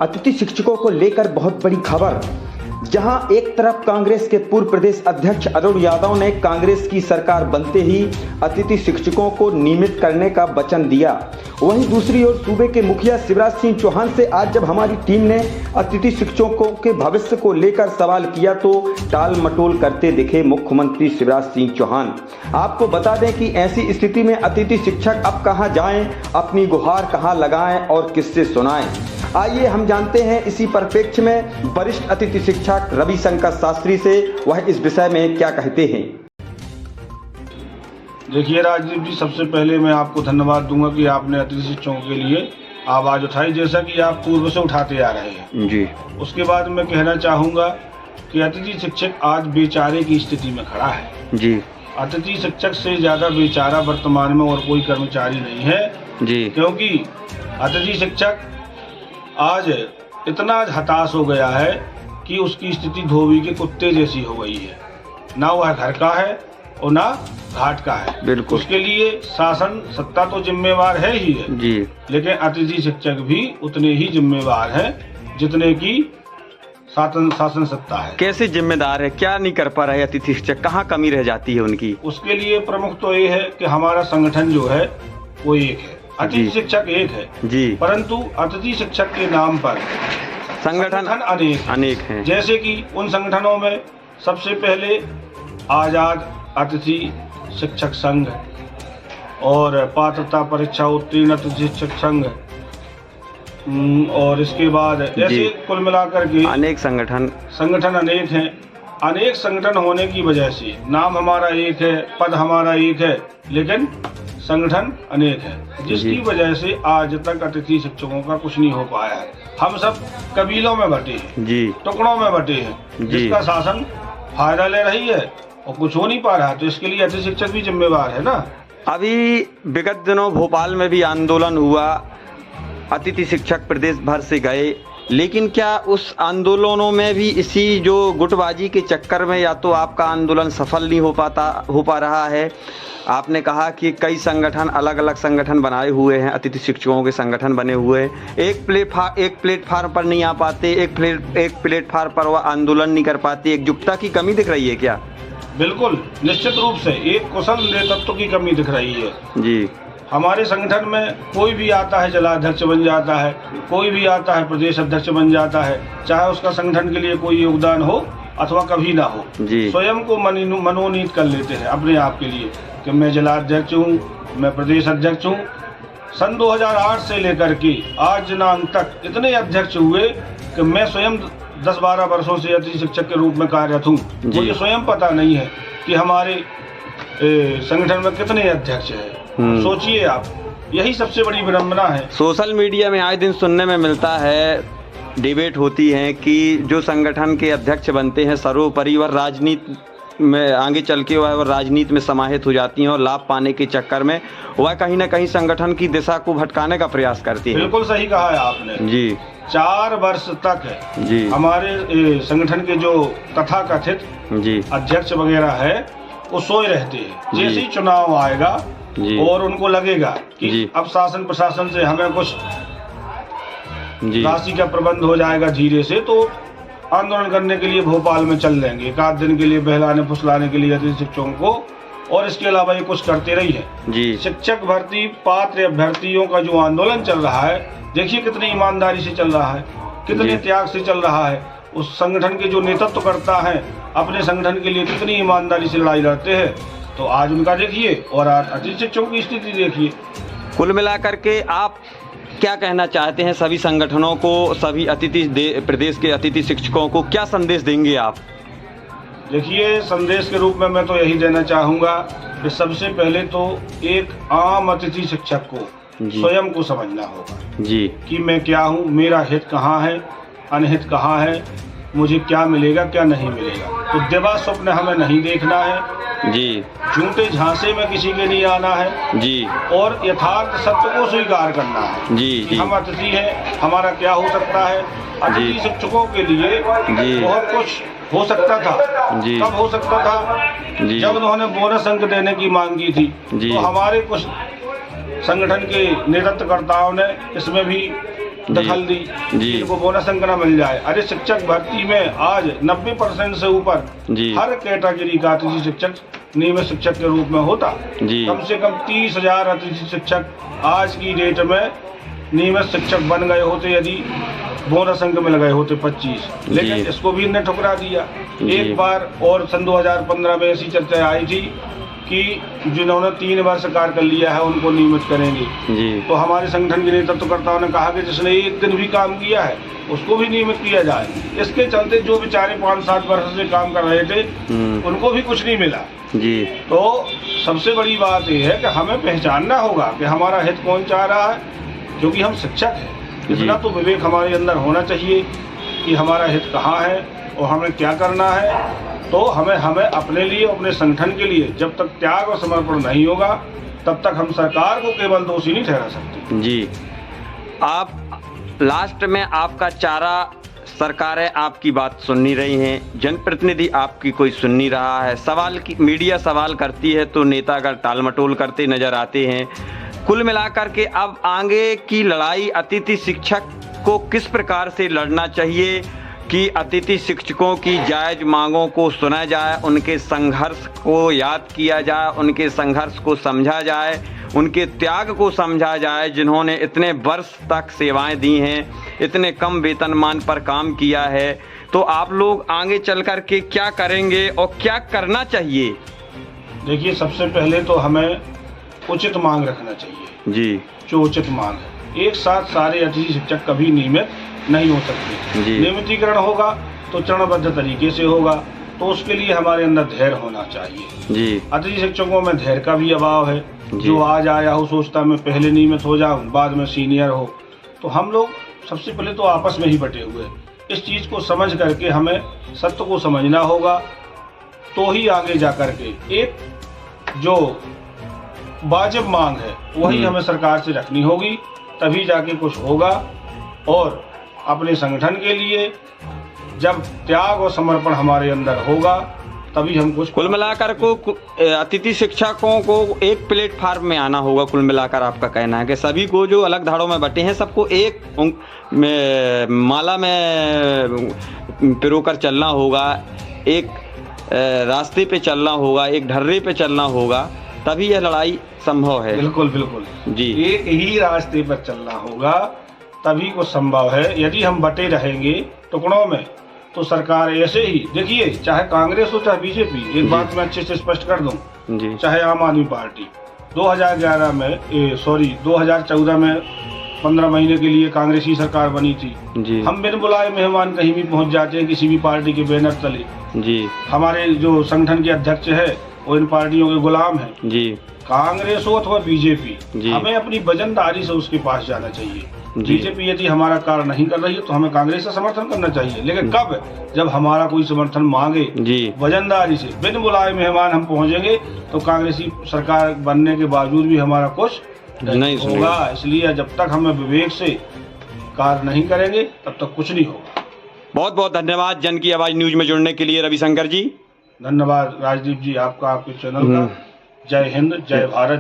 अतिथि शिक्षकों को लेकर बहुत बड़ी खबर। जहां एक तरफ कांग्रेस के पूर्व प्रदेश अध्यक्ष अरुण यादव ने कांग्रेस की सरकार बनते ही अतिथि शिक्षकों को नियमित करने का वचन दिया, वहीं दूसरी ओर सूबे के मुखिया शिवराज सिंह चौहान से आज जब हमारी टीम ने अतिथि शिक्षकों के भविष्य को लेकर सवाल किया तो टाल मटोल करते दिखे मुख्यमंत्री शिवराज सिंह चौहान। आपको बता दें कि ऐसी स्थिति में अतिथि शिक्षक अब कहां जाएं, अपनी गुहार कहां लगाएं और किससे सुनाएं। आइए हम जानते हैं इसी परिप्रेक्ष्य में वरिष्ठ अतिथि शिक्षक रविशंकर शास्त्री से वह इस विषय में क्या कहते हैं। देखिए राजदीप जी, सबसे पहले मैं आपको धन्यवाद दूंगा कि आपने अतिथि शिक्षकों के लिए आवाज उठाई, जैसा कि आप पूर्व से उठाते आ रहे हैं जी। उसके बाद मैं कहना चाहूंगा कि अतिथि शिक्षक आज बेचारे की स्थिति में खड़ा है जी। अतिथि शिक्षक से ज्यादा बेचारा वर्तमान में और कोई कर्मचारी नहीं है जी, क्योंकि अतिथि शिक्षक आज इतना हताश हो गया है कि उसकी स्थिति धोबी के कुत्ते जैसी हो गई है। ना वह घर का है और ना घाट का है। बिल्कुल। उसके लिए शासन सत्ता तो जिम्मेवार है ही है जी, लेकिन अतिथि शिक्षक भी उतने ही जिम्मेवार हैं जितने की शासन सत्ता है। कैसे जिम्मेदार है, क्या नहीं कर पा रहे अतिथि शिक्षक, कहाँ कमी रह जाती है उनकी? उसके लिए प्रमुख तो ये है कि हमारा संगठन जो है वो एक है, अतिथि शिक्षक एक है जी, परंतु अतिथि शिक्षक के नाम पर संगठन अनेक हैं। जैसे कि उन संगठनों में सबसे पहले आजाद अतिथि शिक्षक संघ और पात्रता परीक्षा उत्तीर्ण अतिथि शिक्षक संघ और इसके बाद ऐसे कुल मिलाकर के अनेक संगठन अनेक हैं। अनेक संगठन होने की वजह से नाम हमारा एक है, पद हमारा एक है, लेकिन संगठन अनेक है, जिसकी वजह से आज तक अतिथि शिक्षकों का कुछ नहीं हो पाया है। हम सब कबीलों में बटे हैं जी, टुकड़ों में बटे हैं, जिसका शासन फायदा ले रही है और कुछ हो नहीं पा रहा, तो इसके लिए अतिथि शिक्षक भी जिम्मेवार है ना। अभी विगत दिनों भोपाल में भी आंदोलन हुआ, अतिथि शिक्षक प्रदेश भर से गए, लेकिन क्या उस आंदोलनों में भी इसी जो गुटबाजी के चक्कर में या तो आपका आंदोलन सफल नहीं हो पा रहा है? आपने कहा कि कई संगठन अलग अलग संगठन बनाए हुए हैं, अतिथि शिक्षकों के संगठन बने हुए हैं, एक प्लेटफार्म पर नहीं आ पाते, एक प्लेटफार्म पर वह आंदोलन नहीं कर पाते, एकजुटता की कमी दिख रही है क्या? बिल्कुल, निश्चित रूप से एक कुशल नेतृत्व की कमी दिख रही है जी। हमारे संगठन में कोई भी आता है जिलाध्यक्ष बन जाता है, कोई भी आता है प्रदेश अध्यक्ष बन जाता है, चाहे उसका संगठन के लिए कोई योगदान हो अथवा कभी ना हो, स्वयं को मनोनीत कर लेते हैं अपने आप के लिए कि मैं जिलाध्यक्ष हूँ, मैं प्रदेश अध्यक्ष हूँ। सन 2008 से लेकर के आज दिनांक तक इतने अध्यक्ष हुए कि मैं स्वयं 10-12 वर्षों से अतिथि शिक्षक के रूप में कार्यरत हूँ। मुझे स्वयं पता नहीं है कि हमारे संगठन में कितने अध्यक्ष हैं। सोचिए आप, यही सबसे बड़ी विडंबना है। सोशल मीडिया में आए दिन सुनने में मिलता है, डिबेट होती है कि जो संगठन के अध्यक्ष बनते हैं सर्वोपरि वह राजनीति में आगे चल के वह राजनीति में समाहित हो जाती हैं और लाभ पाने के चक्कर में वह कहीं ना कहीं संगठन की दिशा को भटकाने का प्रयास करती है। बिल्कुल सही कहा है आपने जी। 4 वर्ष तक जी हमारे संगठन के जो तथाकथित जी अध्यक्ष वगैरह है वो सोए रहते हैं। जैसे ही चुनाव आएगा और उनको लगेगा कि अब शासन प्रशासन से हमें कुछ राशि का प्रबंध हो जाएगा धीरे से, तो आंदोलन करने के लिए भोपाल में चल देंगे एक आध दिन के लिए, बहलाने फुसलाने के लिए अतिथि शिक्षकों को, और इसके अलावा ये कुछ करते रही है। शिक्षक भर्ती पात्र अभ्यर्थियों का जो आंदोलन चल रहा है, देखिए कितनी ईमानदारी से चल रहा है, कितने त्याग से चल रहा है। उस संगठन के जो नेतृत्व करता है अपने संगठन के लिए कितनी ईमानदारी से लड़ाई लड़ते हैं, तो आज उनका देखिए और आज अतिथि शिक्षकों की स्थिति देखिए। कुल मिलाकर के आप क्या कहना चाहते हैं सभी संगठनों को, सभी प्रदेश के अतिथि शिक्षकों को क्या संदेश देंगे आप? देखिए, संदेश के रूप में मैं तो यही देना चाहूँगा कि सबसे पहले तो एक आम अतिथि शिक्षक को स्वयं को समझना होगा जी कि मैं क्या हूँ, मेरा हित कहाँ है, अनहित कहाँ है, मुझे क्या मिलेगा क्या नहीं मिलेगा। तो दिवा स्वप्न हमें नहीं देखना है जी, झूठे झांसे में किसी के नहीं आना है जी, और यथार्थ सत्य को स्वीकार करना है जी। हम अतिथि हैं, हमारा क्या हो सकता है। अतिथि शिक्षकों के लिए बहुत कुछ हो सकता था। कब हो सकता था? जब उन्होंने बोनस अंक देने की मांग की थी, तो हमारे कुछ संगठन के नेतृत्वकर्ताओं ने इसमें भी दखल दी जी। इनको बोनस अंक न मिल जाए। अरे शिक्षक भर्ती में आज 90% से ऊपर जी। हर कैटेगरी का अतिथि शिक्षक नियमित शिक्षक के रूप में होता। जी। कम से कम 30,000 अतिथि शिक्षक आज की डेट में नियमित शिक्षक बन गए होते यदि बोनस अंक मिल गए होते 25, लेकिन इसको भी इन्हें ठुकरा दिया। एक बार और सन 2015 में ऐसी चर्चा आई थी कि जिन्होंने 3 बार सरकार कर लिया है उनको नियमित करेंगे। जी। तो हमारे संगठन के नेतृत्वकर्ताओं ने कहा कि जिसने एक दिन भी काम किया है उसको भी नियमित किया जाए। इसके चलते जो बेचारे 5-7 वर्ष से काम कर रहे थे उनको भी कुछ नहीं मिला। जी। तो सबसे बड़ी बात यह है कि हमें पहचानना होगा कि हमारा हित कौन चाह रहा है, क्योंकि हम शिक्षक हैं। इतना तो विवेक हमारे अंदर होना चाहिए कि हमारा हित कहाँ है और हमें क्या करना है। तो हमें अपने लिए, अपने संगठन के लिए जब तक त्याग और समर्पण नहीं होगा तब तक हम सरकार को केवल दोषी नहीं ठहरा सकते। जी। आप लास्ट में आपका चारा सरकारें आपकी बात सुन नहीं रही हैं, जनप्रतिनिधि आपकी कोई सुन नहीं रहा है, मीडिया सवाल करती है तो नेतागण टालमटोल करते नजर आते हैं। कुल मिलाकर के अब आगे की लड़ाई अतिथि शिक्षक को किस प्रकार से लड़ना चाहिए कि अतिथि शिक्षकों की जायज़ मांगों को सुना जाए, उनके संघर्ष को याद किया जाए, उनके संघर्ष को समझा जाए, उनके त्याग को समझा जाए, जिन्होंने इतने वर्ष तक सेवाएं दी हैं, इतने कम वेतनमान पर काम किया है। तो आप लोग आगे चल कर के क्या करेंगे और क्या करना चाहिए? देखिए, सबसे पहले तो हमें उचित मांग रखना चाहिए। जी। जो उचित मांग है, एक साथ सारे अतिथि शिक्षक कभी नियमित नहीं हो सकते। नियमितीकरण होगा तो चरणबद्ध तरीके से होगा, तो उसके लिए हमारे अंदर धैर्य होना चाहिए। जी। अतिथि शिक्षकों में धैर्य का भी अभाव है। जो आज आया हो सोचता मैं पहले नियमित हो जाऊं, बाद में सीनियर हो। तो हम लोग सबसे पहले तो आपस में ही बटे हुए, इस चीज को समझ करके हमें सत्य को समझना होगा, तो ही आगे जा करके एक जो वाजिब मांग है वही हमें सरकार से रखनी होगी, तभी जाके कुछ होगा। और अपने संगठन के लिए जब त्याग और समर्पण हमारे अंदर होगा तभी हम कुछ। कुल मिलाकर को अतिथि शिक्षकों को एक प्लेटफार्म में आना होगा। कुल मिलाकर आपका कहना है कि सभी को जो अलग धाड़ों में बटे हैं सबको एक माला में पिरोकर चलना होगा, एक रास्ते पे चलना होगा, एक ढर्रे पे चलना होगा, तभी यह लड़ाई संभव है। बिल्कुल बिल्कुल जी। एक ही रास्ते पर चलना होगा तभी कुछ संभव है। यदि हम बटे रहेंगे टुकड़ों में तो सरकार ऐसे ही, देखिए चाहे कांग्रेस हो चाहे बीजेपी, एक बात मैं अच्छे से स्पष्ट कर दूं, चाहे आम आदमी पार्टी 2014 में 15 महीने के लिए कांग्रेस की सरकार बनी थी। जी। हम बिन बुलाए मेहमान कहीं भी पहुंच जाते हैं किसी भी पार्टी के बैनर तले। जी। हमारे जो संगठन के अध्यक्ष है वो इन पार्टियों के गुलाम है। जी। कांग्रेस हो अथवा बीजेपी, हमें अपनी वजनदारी से उसके पास जाना चाहिए। बीजेपी यदि हमारा कार्य नहीं कर रही है तो हमें कांग्रेस का समर्थन करना चाहिए, लेकिन कब? जब हमारा कोई समर्थन मांगे वजनदारी से, बिन बुलाए मेहमान हम पहुंचेंगे तो कांग्रेसी सरकार बनने के बावजूद भी हमारा कुछ नहीं होगा। इसलिए जब तक हमें विवेक से कार्य नहीं करेंगे तब तक कुछ नहीं होगा। बहुत बहुत धन्यवाद जन की आवाज न्यूज में जुड़ने के लिए रविशंकर जी। धन्यवाद राजदीप जी, आपका, आपके चैनल का। जय हिंद, जय भारत।